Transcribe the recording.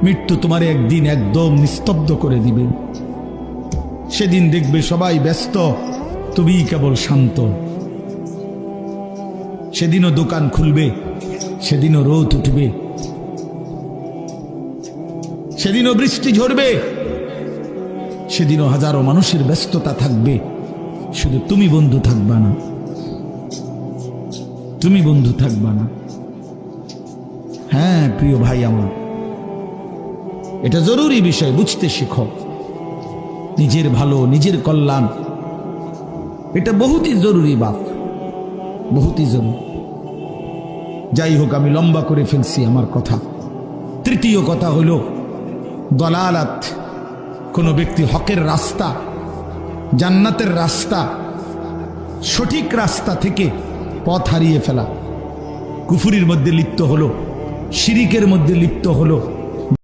মৃত্যু তোমারে একদিন একদম নিস্তব্ধ করে দিবে। সেদিন দেখবে সবাই ব্যস্ত, তুমি কেবল শান্ত। সেদিনও দোকান খুলবে, সেদিনও রোদ উঠবে, সেদিনও বৃষ্টি ঝরবে, সেদিনও হাজারো মানুষের ব্যস্ততা থাকবে, শুধু তুমি বন্ধু থাকবা না, তুমি বন্ধু থাকবা না। হ্যাঁ প্রিয় ভাই আমার, এটা জরুরি বিষয়, বুঝতে শিখো। নিজের ভালো, নিজের কল্যাণ, এটা বহুতই জরুরি বাপ, বহুতই জরুরি। যাই হোক, আমি লম্বা করে ফেলছি আমার কথা। তৃতীয় কথা হলো দলালাত, কোন ব্যক্তি হকের রাস্তা, জান্নাতের রাস্তা, সঠিক রাস্তা থেকে পথ হারিয়ে ফেলা, কুফরির মধ্যে লিপ্ত হলো, শিরিকের মধ্যে লিপ্ত হলো,